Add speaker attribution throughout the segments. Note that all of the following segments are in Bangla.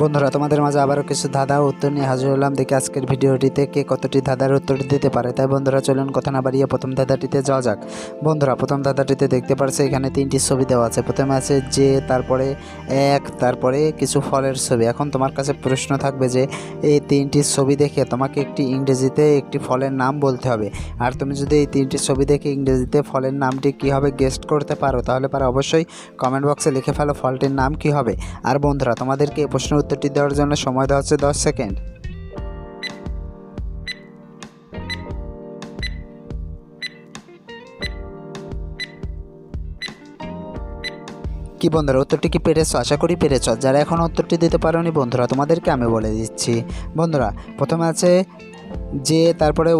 Speaker 1: বন্ধুরা তোমাদের মাঝে আবারও কিছু ধাঁধার উত্তর নিয়ে হাজির হলাম। দেখি আজকের ভিডিওটিতে কে কতটি ধাঁধার উত্তর দিতে পারে। তাই বন্ধুরা চলুন কথা না বাড়িয়ে প্রথম ধাঁধাটিতে যাওয়া যাক। বন্ধুরা প্রথম ধাঁধাটিতে দেখতে পারছে এখানে তিনটি ছবি দেওয়া আছে। প্রথমে আছে যে, তারপরে এক, তারপরে কিছু ফলের ছবি। এখন তোমার কাছে প্রশ্ন থাকবে যে এই তিনটি ছবি দেখে তোমাকে একটি ইংরেজিতে একটি ফলের নাম বলতে হবে। আর তুমি যদি এই তিনটি ছবি দেখে ইংরেজিতে ফলের নামটি কী হবে গেস্ট করতে পারো তাহলে অবশ্যই কমেন্ট বক্সে লিখে ফেলো ফলটির নাম কী হবে। আর বন্ধুরা তোমাদেরকে এই প্রশ্নের উত্তরটি দেওয়ার জন্য সময় দেওয়া হচ্ছে 10 সেকেন্ড। কি বন্ধুরা উত্তরটি কি পেরেছো? আশা করি পেরেছো। যারা এখনও উত্তরটি দিতে পারোনি বন্ধুরা তোমাদেরকে আমি বলে দিচ্ছি। বন্ধুরা প্রথমে আছে যে, তারপরে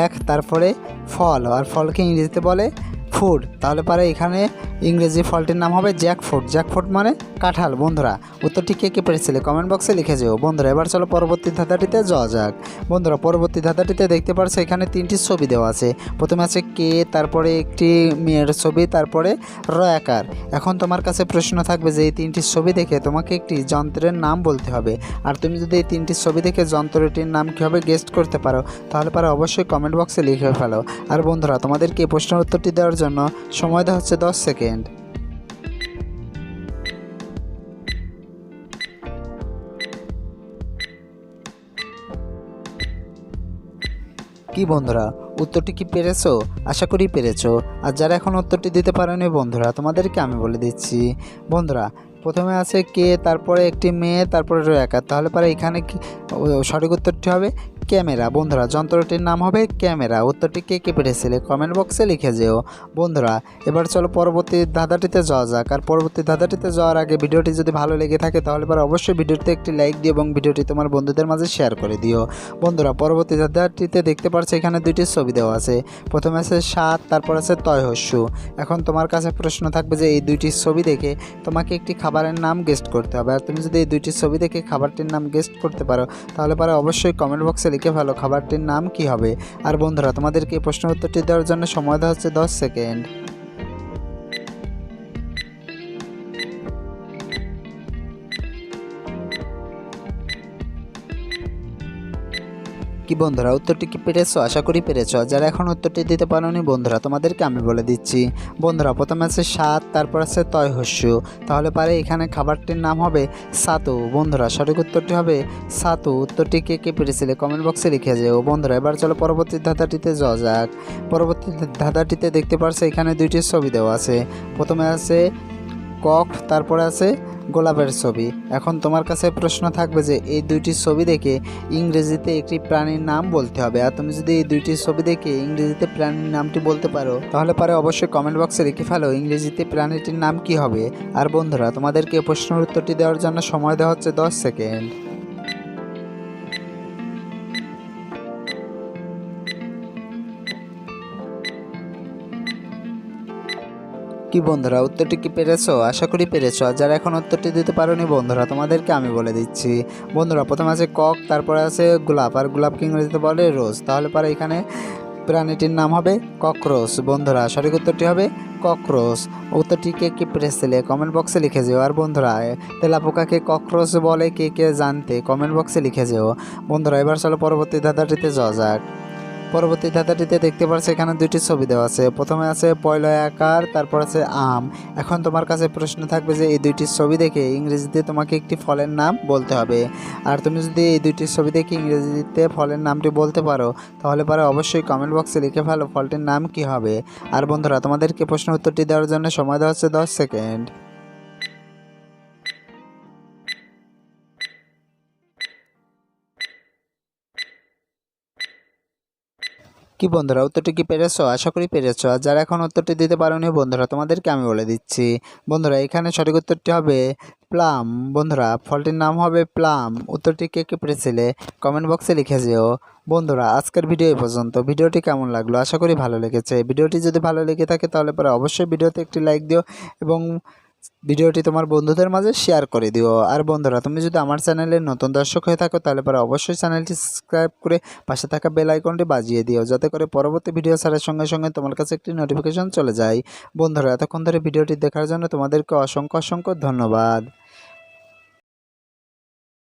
Speaker 1: এক, তারপরে ফল। আর ফলকে ইংরেজিতে বলে ফুড। তাহলে এখানে ইংরেজি ফলটির নাম হবে জ্যাকফ্রুট। জ্যাকফ্রুট মানে কাঁঠাল। বন্ধুরা উত্তরটি কে পেরেছিলে কমেন্ট বক্সে লিখে যেও। বন্ধুরা এবার চলো পরবর্তী ধাঁধাটিতে যাওয়া যাক। বন্ধুরা পরবর্তী ধাঁধাটিতে দেখতে পারছো এখানে তিনটি ছবি দেওয়া আছে। প্রথমে আছে কে, তারপরে একটি মেয়ের ছবি, তারপরে র আকার। এখন তোমার কাছে প্রশ্ন থাকবে যে এই তিনটি ছবি দেখে তোমাকে একটি যন্ত্রের নাম বলতে হবে। আর তুমি যদি এই তিনটি ছবি দেখে যন্ত্রটির নাম কী হবে গেস্ট করতে পারো তাহলে অবশ্যই কমেন্ট বক্সে লিখে ফেলো। আর বন্ধুরা তোমাদেরকে এই প্রশ্নের উত্তরটি দেওয়ার জন্য সময় দেওয়া হচ্ছে 10 সেকেন্ড। কি বন্ধুরা উত্তরটি কি পেরেছো? আশা করি পেরেছো। আর যারা এখন উত্তরটি দিতে পারেনি বন্ধুরা তোমাদেরকে আমি বলে দিচ্ছি। বন্ধুরা প্রথমে আছে কে, তারপরে একটি মেয়ে, তারপরে আকার। তাহলে এখানে কি সঠিক উত্তরটি হবে ক্যামেরা। বন্ধুরা যন্ত্রটির নাম হবে ক্যামেরা। উত্তরটি কে পেরেছিলে কমেন্ট বক্সে লিখে যেও। বন্ধুরা এবার চলো পরবর্তী ধাঁধাটিতে যাওয়া যাক। আর পরবর্তী ধাঁধাটিতে যাওয়ার আগে ভিডিওটি যদি ভালো লেগে থাকে তাহলে অবশ্যই ভিডিওতে একটি লাইক দিও এবং ভিডিওটি তোমার বন্ধুদের মাঝে শেয়ার করে দিও। বন্ধুরা পরবর্তী ধাঁধাটিতে দেখতে পাচ্ছ এখানে দুইটি ছবি দেওয়া আছে। প্রথমে আছে সাত, তারপর আছে তয় হস্যু। এখন তোমার কাছে প্রশ্ন থাকবে যে এই দুইটি ছবি দেখে তোমাকে একটি খাবারের নাম গেস্ট করতে হবে। আর তুমি যদি এই দুইটি ছবি দেখে খাবারটির নাম গেস্ট করতে পারো তাহলে অবশ্যই কমেন্ট বক্সে লিখে ফেলো খাবারটির নাম কি হবে। আর বন্ধুরা তোমাদেরকে এই প্রশ্নের উত্তরটি দেওয়ার জন্য সময় দেওয়া হচ্ছে 10 সেকেন্ড। কি বন্ধুরা উত্তরটি কি পেরেছো? আশা করি পেরেছো। যারা এখন উত্তরটি দিতে পারোনি বন্ধুরা তোমাদেরকে আমি বলে দিচ্ছি। বন্ধুরা প্রথমে আছে সাত, তারপর আছে তয় হস্যু। তাহলে এখানে খাবারটির নাম হবে ছাতু। বন্ধুরা সঠিক উত্তরটি হবে ছাতু। উত্তরটি কে পেরেছিলে কমেন্ট বক্সে লিখে যেও। বন্ধুরা এবার চলো পরবর্তী ধাঁধাটিতে যাওয়া যাক। পরবর্তী ধাঁধাটিতে দেখতে পারছো এখানে দুইটি ছবি দেওয়া আছে। প্রথমে আছে কক, তারপরে আছে গোলাপের ছবি। এখন তোমার কাছে প্রশ্ন থাকবে যে এই দুইটি ছবি দেখে ইংরেজিতে একটি প্রাণীর নাম বলতে হবে। আর তুমি যদি এই দুইটি ছবি দেখে ইংরেজিতে প্রাণীর নামটি বলতে পারো তাহলে অবশ্যই কমেন্ট বক্সে লিখে ফেলো ইংরেজিতে প্রাণীটির নাম কি হবে। আর বন্ধুরা তোমাদেরকে প্রশ্নের উত্তরটি দেওয়ার জন্য সময় দেওয়া হচ্ছে 10 সেকেন্ড। কি বন্ধুরা উত্তরটি কি পেরেছো? আশা করি পেরেছো। আর যারা এখন উত্তরটি দিতে পারোনি বন্ধুরা তোমাদেরকে আমি বলে দিচ্ছি। বন্ধুরা প্রথমে আছে কক, তারপরে আছে গোলাপ। আর গোলাপকে ইংরেজিতে বলে রোজ। তাহলে এখানে প্রাণীটির নাম হবে ককরোচ। বন্ধুরা সঠিক উত্তরটি হবে ককরোচ। উত্তরটি কে পেরেছিলে কমেন্ট বক্সে লিখে যেও। আর বন্ধুরা তেলাপোকাকে ককরোচ বলে কে জানতে কমেন্ট বক্সে লিখে যেও। বন্ধুরা এবার চলো পরবর্তী ধাঁধাটিতে যাওয়া যাক। পরবর্তী ধাঁধাটিতে দেখতে পাচ্ছ এখানে দুইটি ছবি দেওয়া আছে। প্রথমে আছে পয়লা আকার, তারপর আছে আম। এখন তোমার কাছে প্রশ্ন থাকবে যে এই দুইটি ছবি দেখে ইংরেজিতে তোমাকে একটি ফলের নাম বলতে হবে। আর তুমি যদি এই দুইটি ছবি দেখে ইংরেজিতে ফলের নামটি বলতে পারো তাহলে অবশ্যই কমেন্ট বক্সে লিখে ফেলো ফলটির নাম কি হবে। আর বন্ধুরা তোমাদেরকে প্রশ্ন উত্তরটি দেওয়ার জন্য সময় দেওয়া হচ্ছে 10 সেকেন্ড। কি বন্ধুরা উত্তরটি কি পেরেছো? আশা করি পেরেছো। আর যারা এখন উত্তরটি দিতে পারোনি বন্ধুরা তোমাদেরকে আমি বলে দিচ্ছি। বন্ধুরা এখানে সঠিক উত্তরটি হবে প্লাম। বন্ধুরা ফলটির নাম হবে প্লাম। উত্তরটি কে পেরেছিলে কমেন্ট বক্সে লিখে যেও। বন্ধুরা আজকের ভিডিও এই পর্যন্ত। ভিডিওটি কেমন লাগলো? আশা করি ভালো লেগেছে। ভিডিওটি যদি ভালো লেগে থাকে তাহলে অবশ্যই ভিডিওতে একটি লাইক দিও এবং ভিডিওটি তোমার বন্ধুদের মাঝে শেয়ার করে দিও। আর বন্ধুরা তুমি যদি আমার চ্যানেলের নতুন দর্শক হয়ে থাকো তাহলে অবশ্যই চ্যানেলটি সাবস্ক্রাইব করে পাশে থাকা বেল আইকনটি বাজিয়ে দিও যাতে করে পরবর্তী ভিডিও ছাড়ার সঙ্গে সঙ্গে তোমার কাছে একটি নোটিফিকেশন চলে যায়। বন্ধুরা এতক্ষণ ধরে ভিডিওটি দেখার জন্য তোমাদেরকে অসংখ্য ধন্যবাদ।